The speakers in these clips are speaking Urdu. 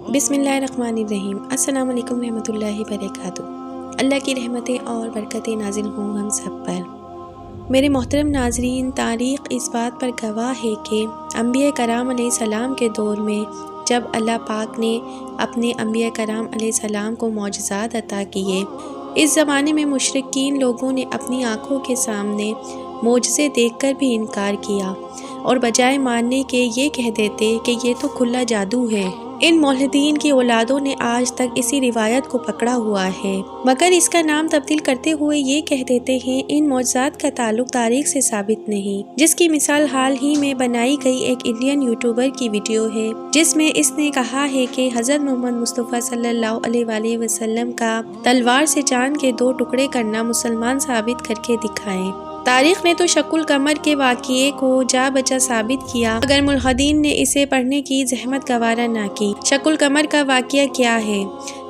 بسم اللہ الرحمن الرحیم۔ السلام علیکم رحمۃ اللہ وبرکاتہ۔ اللہ کی رحمتیں اور برکتیں نازل ہوں ہم سب پر۔ میرے محترم ناظرین، تاریخ اس بات پر گواہ ہے کہ انبیاء کرام علیہ السلام کے دور میں جب اللہ پاک نے اپنے انبیاء کرام علیہ السلام کو معجزات عطا کیے، اس زمانے میں مشرکین لوگوں نے اپنی آنکھوں کے سامنے معجزے دیکھ کر بھی انکار کیا اور بجائے ماننے کے یہ کہہ دیتے کہ یہ تو کھلا جادو ہے۔ ان ملحدین کی اولادوں نے آج تک اسی روایت کو پکڑا ہوا ہے، مگر اس کا نام تبدیل کرتے ہوئے یہ کہہ دیتے ہیں ان معجزات کا تعلق تاریخ سے ثابت نہیں، جس کی مثال حال ہی میں بنائی گئی ایک انڈین یوٹیوبر کی ویڈیو ہے، جس میں اس نے کہا ہے کہ حضرت محمد مصطفیٰ صلی اللہ علیہ وآلہ وسلم کا تلوار سے چاند کے 2 ٹکڑے کرنا مسلمان ثابت کر کے دکھائیں۔ تاریخ نے تو شق القمر کے واقعے کو جا بجا ثابت کیا، مگر ملحدین نے اسے پڑھنے کی زحمت گوارا نہ کی۔ شق القمر کا واقعہ کیا ہے؟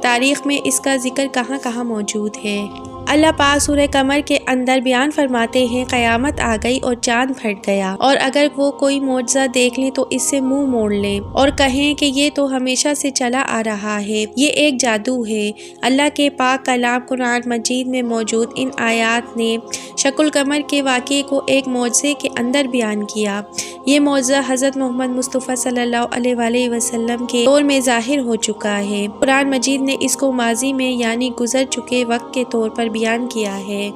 تاریخ میں اس کا ذکر کہاں موجود ہے؟ اللہ پاک سورہ قمر کے اندر بیان فرماتے ہیں قیامت آ گئی اور چاند پھٹ گیا، اور اگر وہ کوئی معجزہ دیکھ لیں تو اس سے منہ موڑ لیں اور کہیں کہ یہ تو ہمیشہ سے چلا آ رہا ہے، یہ ایک جادو ہے۔ اللہ کے پاک کلام قرآن مجید میں موجود ان آیات نے شق القمر کے واقعے کو ایک معجزے کے اندر بیان کیا۔ یہ معجزہ حضرت محمد مصطفیٰ صلی اللہ علیہ وآلہ وسلم کے دور میں ظاہر ہو چکا ہے۔ قرآن مجید نے اس کو ماضی میں یعنی گزر چکے وقت کے طور پر بیان کیا ہے۔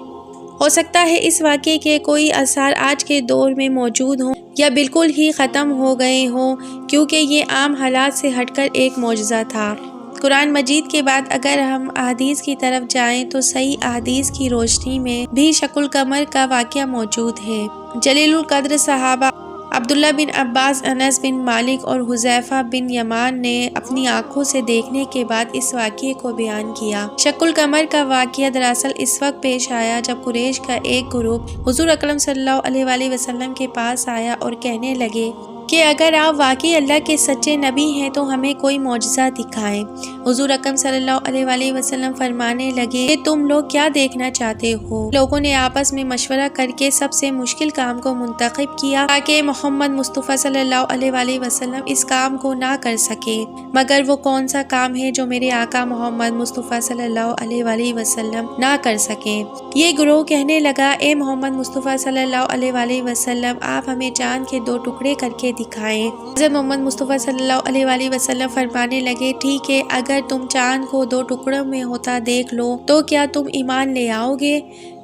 ہو سکتا ہے اس واقعے کے کوئی آثار آج کے دور میں موجود ہوں یا بالکل ہی ختم ہو گئے ہوں، کیونکہ یہ عام حالات سے ہٹ کر ایک معجزہ تھا۔ قرآن مجید کے بعد اگر ہم احادیث کی طرف جائیں تو صحیح احادیث کی روشنی میں بھی شق القمر کا واقعہ موجود ہے۔ جلیل القدر صحابہ عبداللہ بن عباس، انس بن مالک اور حذیفہ بن یمان نے اپنی آنکھوں سے دیکھنے کے بعد اس واقعے کو بیان کیا۔ شق القمر کا واقعہ دراصل اس وقت پیش آیا جب قریش کا ایک گروپ حضور اکرم صلی اللہ علیہ وآلہ وسلم کے پاس آیا اور کہنے لگے کہ اگر آپ واقعی اللہ کے سچے نبی ہیں تو ہمیں کوئی معجزہ دکھائیں۔ حضور اکرم صلی اللہ علیہ وآلہ وسلم فرمانے لگے کہ تم لوگ کیا دیکھنا چاہتے ہو؟ لوگوں نے آپس میں مشورہ کر کے سب سے مشکل کام کو منتخب کیا تاکہ محمد مصطفیٰ صلی اللہ علیہ وآلہ وسلم اس کام کو نہ کر سکے۔ مگر وہ کون سا کام ہے جو میرے آقا محمد مصطفیٰ صلی اللہ علیہ وآلہ وسلم نہ کر سکیں؟ یہ گروہ کہنے لگا، اے محمد مصطفیٰ صلی اللہ علیہ وآلہ وسلم، آپ ہمیں چاند کے 2 ٹکڑے کر کے دکھائیں۔ حضرت محمد مصطفیٰ صلی اللہ علیہ وآلہ وسلم فرمانے لگے، ٹھیک ہے، اگر تم چاند کو 2 ٹکڑوں میں ہوتا دیکھ لو تو کیا تم ایمان لے آؤ گے؟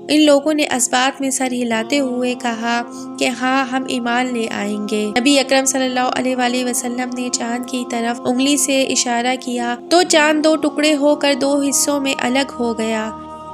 ان لوگوں نے اس بات میں سر ہلاتے ہوئے کہا کہ ہاں، ہم ایمان لے آئیں گے۔ نبی اکرم صلی اللہ علیہ وآلہ وسلم نے چاند کی طرف انگلی سے اشارہ کیا تو چاند 2 ٹکڑے ہو کر 2 حصوں میں الگ ہو گیا،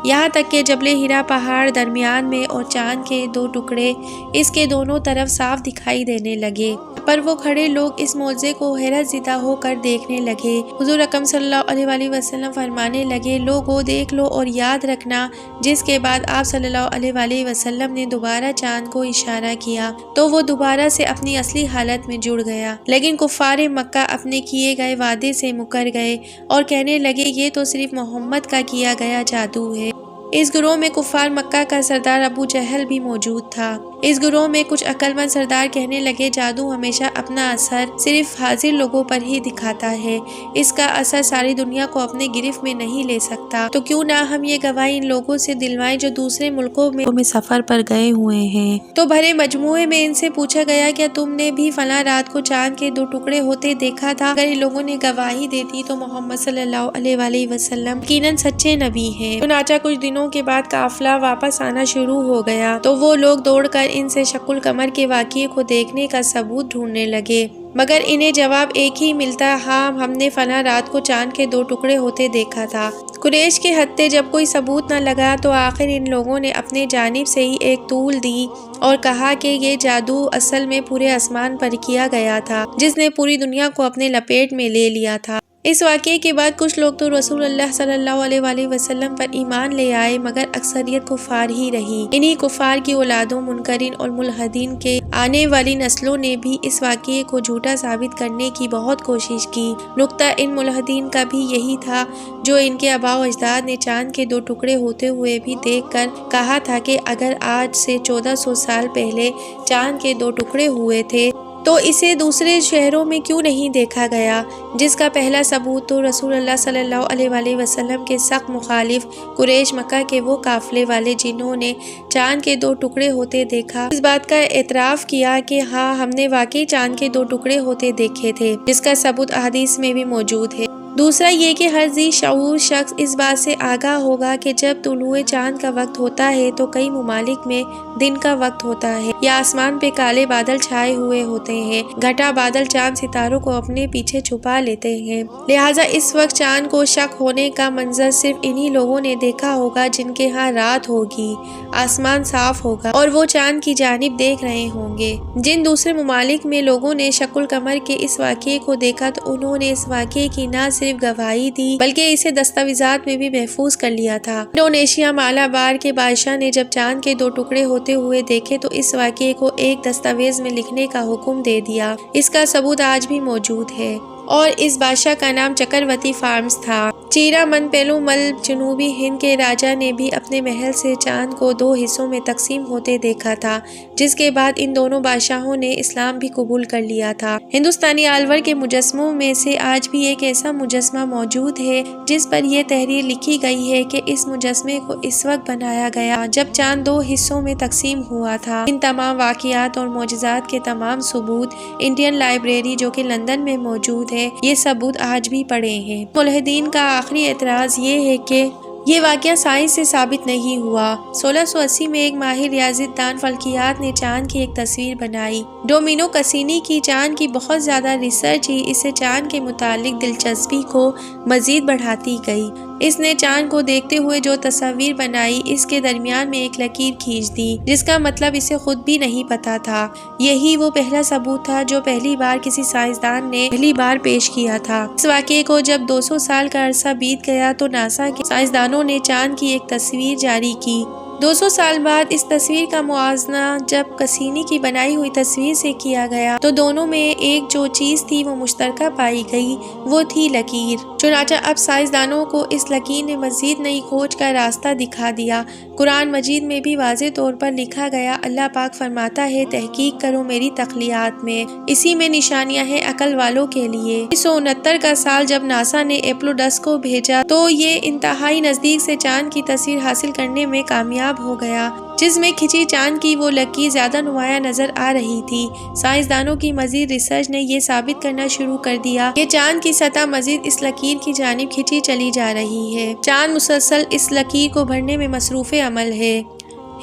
یہاں تک کہ جبل ہیرا پہاڑ درمیان میں اور چاند کے 2 ٹکڑے اس کے دونوں طرف صاف دکھائی دینے لگے۔ پر وہ کھڑے لوگ اس معجزے کو حیرت زدہ ہو کر دیکھنے لگے۔ حضور اکرم صلی اللہ علیہ وآلہ وسلم فرمانے لگے، لوگوں دیکھ لو اور یاد رکھنا۔ جس کے بعد آپ صلی اللہ علیہ وآلہ وسلم نے دوبارہ چاند کو اشارہ کیا تو وہ دوبارہ سے اپنی اصلی حالت میں جڑ گیا، لیکن کفار مکہ اپنے کیے گئے وعدے سے مکر گئے اور کہنے لگے یہ تو صرف محمد کا کیا گیا جادو ہے۔ اس گروہ میں کفار مکہ کا سردار ابو جہل بھی موجود تھا۔ اس گروہ میں کچھ عقل مند سردار کہنے لگے، جادو ہمیشہ اپنا اثر صرف حاضر لوگوں پر ہی دکھاتا ہے، اس کا اثر ساری دنیا کو اپنے گرفت میں نہیں لے سکتا، تو کیوں نہ ہم یہ گواہی ان لوگوں سے دلوائیں جو دوسرے ملکوں میں سفر پر گئے ہوئے ہیں۔ تو بھرے مجموعے میں ان سے پوچھا گیا، کیا تم نے بھی فلاں رات کو چاند کے 2 ٹکڑے ہوتے دیکھا تھا؟ اگر ان لوگوں نے گواہی دے دی تو محمد صلی اللہ علیہ وآلہ وسلم یقیناً سچے نبی ہیں۔ چنانچہ کچھ دنوں کے بعد قافلہ واپس آنا شروع ہو گیا تو وہ لوگ دوڑ کر ان سے شق القمر کے واقعے کو دیکھنے کا ثبوت ڈھونڈنے لگے، مگر انہیں جواب ایک ہی ملتا، ہاں، ہم نے فلاں رات کو چاند کے 2 ٹکڑے ہوتے دیکھا تھا۔ قریش کے ہتھے جب کوئی ثبوت نہ لگا تو آخر ان لوگوں نے اپنے جانب سے ہی ایک طول دی اور کہا کہ یہ جادو اصل میں پورے آسمان پر کیا گیا تھا، جس نے پوری دنیا کو اپنے لپیٹ میں لے لیا تھا۔ اس واقعے کے بعد کچھ لوگ تو رسول اللہ صلی اللہ علیہ وآلہ وسلم پر ایمان لے آئے، مگر اکثریت کفار ہی رہی۔ انہی کفار کی اولادوں، منکرین اور ملحدین کے آنے والی نسلوں نے بھی اس واقعے کو جھوٹا ثابت کرنے کی بہت کوشش کی۔ نکتہ ان ملحدین کا بھی یہی تھا جو ان کے آباء و اجداد نے چاند کے 2 ٹکڑے ہوتے ہوئے بھی دیکھ کر کہا تھا کہ اگر آج سے 1400 سال پہلے چاند کے 2 ٹکڑے ہوئے تھے تو اسے دوسرے شہروں میں کیوں نہیں دیکھا گیا، جس کا پہلا ثبوت تو رسول اللہ صلی اللہ علیہ وآلہ وسلم کے سخت مخالف قریش مکہ کے وہ قافلے والے جنہوں نے چاند کے 2 ٹکڑے ہوتے دیکھا، اس بات کا اعتراف کیا کہ ہاں ہم نے واقعی چاند کے 2 ٹکڑے ہوتے دیکھے تھے، جس کا ثبوت احادیث میں بھی موجود ہے۔ دوسرا یہ کہ ہر ذی شعور شخص اس بات سے آگاہ ہوگا کہ جب طلوع چاند کا وقت ہوتا ہے تو کئی ممالک میں دن کا وقت ہوتا ہے یا آسمان پہ کالے بادل چھائے ہوئے ہوتے ہیں، گھٹا بادل چاند ستاروں کو اپنے پیچھے چھپا لیتے ہیں، لہٰذا اس وقت چاند کو شق ہونے کا منظر صرف انہی لوگوں نے دیکھا ہوگا جن کے ہاں رات ہوگی، آسمان صاف ہوگا اور وہ چاند کی جانب دیکھ رہے ہوں گے۔ جن دوسرے ممالک میں لوگوں نے شق القمر کے اس واقعے کو دیکھا تو انہوں نے اس واقعے کی نہ صرف گواہی دی بلکہ اسے دستاویزات میں بھی محفوظ کر لیا تھا۔ انڈونیشیا مالابار کے بادشاہ نے جب چاند کے 2 ٹکڑے ہوتے ہوئے دیکھے تو اس واقعے کو ایک دستاویز میں لکھنے کا حکم دے دیا، اس کا ثبوت آج بھی موجود ہے، اور اس بادشاہ کا نام چکرورتی فارمز تھا۔ چیرا من پیلومل جنوبی ہند کے راجا نے بھی اپنے محل سے چاند کو 2 حصوں میں تقسیم ہوتے دیکھا تھا، جس کے بعد ان دونوں بادشاہوں نے اسلام بھی قبول کر لیا تھا۔ ہندوستانی آلور کے مجسموں میں سے آج بھی ایک ایسا مجسمہ موجود ہے جس پر یہ تحریر لکھی گئی ہے کہ اس مجسمے کو اس وقت بنایا گیا جب چاند 2 حصوں میں تقسیم ہوا تھا۔ ان تمام واقعات اور معجزات کے تمام ثبوت انڈین لائبریری جو کہ لندن میں موجود ہے، یہ ثبوت آج بھی پڑے ہیں۔ ملحدین کا آخری اعتراض یہ ہے کہ یہ واقعہ سائنس سے ثابت نہیں ہوا۔ 1680 میں ایک ماہر ریاضی دان فلکیات نے چاند کی ایک تصویر بنائی۔ ڈومینو کسینی کی چاند کی بہت زیادہ ریسرچ ہی اسے چاند کے متعلق دلچسپی کو مزید بڑھاتی گئی۔ اس نے چاند کو دیکھتے ہوئے جو تصاویر بنائی اس کے درمیان میں ایک لکیر کھینچ دی، جس کا مطلب اسے خود بھی نہیں پتا تھا۔ یہی وہ پہلا ثبوت تھا جو پہلی بار کسی سائنسدان نے پہلی بار پیش کیا تھا۔ اس واقعے کو جب 200 سال کا عرصہ بیت گیا تو ناسا کے سائنسدانوں نے چاند کی ایک تصویر جاری کی۔ 200 سال بعد اس تصویر کا موازنہ جب کسینی کی بنائی ہوئی تصویر سے کیا گیا تو دونوں میں ایک جو چیز تھی وہ مشترکہ پائی گئی، وہ تھی لکیر۔ چنانچہ اب سائنسدانوں کو اس لکیر نے مزید نئی کھوج کا راستہ دکھا دیا۔ قرآن مجید میں بھی واضح طور پر لکھا گیا، اللہ پاک فرماتا ہے، تحقیق کرو میری تخلیقات میں، اسی میں نشانیاں ہیں عقل والوں کے لیے۔ 1969 کا سال جب ناسا نے اپولو 10 کو بھیجا تو یہ انتہائی نزدیک سے چاند کی تصویر حاصل کرنے میں کامیاب ہو گیا، جس میں کھینچی چاند کی وہ لکیر زیادہ نمایاں نظر آ رہی تھی۔ سائنسدانوں کی مزید ریسرچ نے یہ ثابت کرنا شروع کر دیا کہ چاند کی سطح مزید اس لکیر کی جانب کھینچی چلی جا رہی ہے۔ چاند مسلسل اس لکیر کو بھرنے میں مصروف عمل ہے۔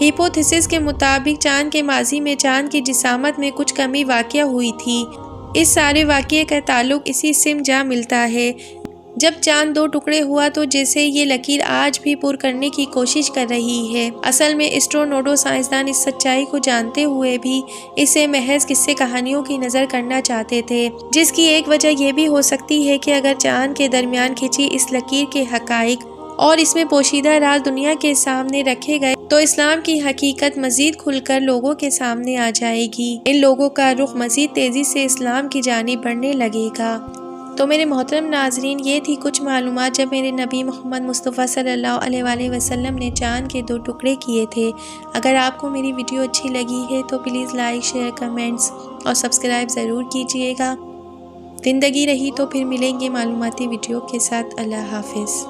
ہیپوتھیسس کے مطابق چاند کے ماضی میں چاند کی جسامت میں کچھ کمی واقع ہوئی تھی۔ اس سارے واقعے کا تعلق اسی سمت جا ملتا ہے جب چاند 2 ٹکڑے ہوا تو جسے یہ لکیر آج بھی پر کرنے کی کوشش کر رہی ہے۔ اصل میں اسٹرونوڈو سائنسدان اس سچائی کو جانتے ہوئے بھی اسے محض قصے کہانیوں کی نظر کرنا چاہتے تھے، جس کی ایک وجہ یہ بھی ہو سکتی ہے کہ اگر چاند کے درمیان کھینچی اس لکیر کے حقائق اور اس میں پوشیدہ راز دنیا کے سامنے رکھے گئے تو اسلام کی حقیقت مزید کھل کر لوگوں کے سامنے آ جائے گی۔ ان لوگوں کا رخ مزید تیزی سے اسلام کی جانب بڑھنے لگے گا۔ تو میرے محترم ناظرین، یہ تھی کچھ معلومات جب میرے نبی محمد مصطفیٰ صلی اللہ علیہ وآلہ وسلم نے چاند کے 2 ٹکڑے کیے تھے۔ اگر آپ کو میری ویڈیو اچھی لگی ہے تو پلیز لائک، شیئر، کمنٹس اور سبسکرائب ضرور کیجیے گا۔ زندگی رہی تو پھر ملیں گے معلوماتی ویڈیو کے ساتھ۔ اللہ حافظ۔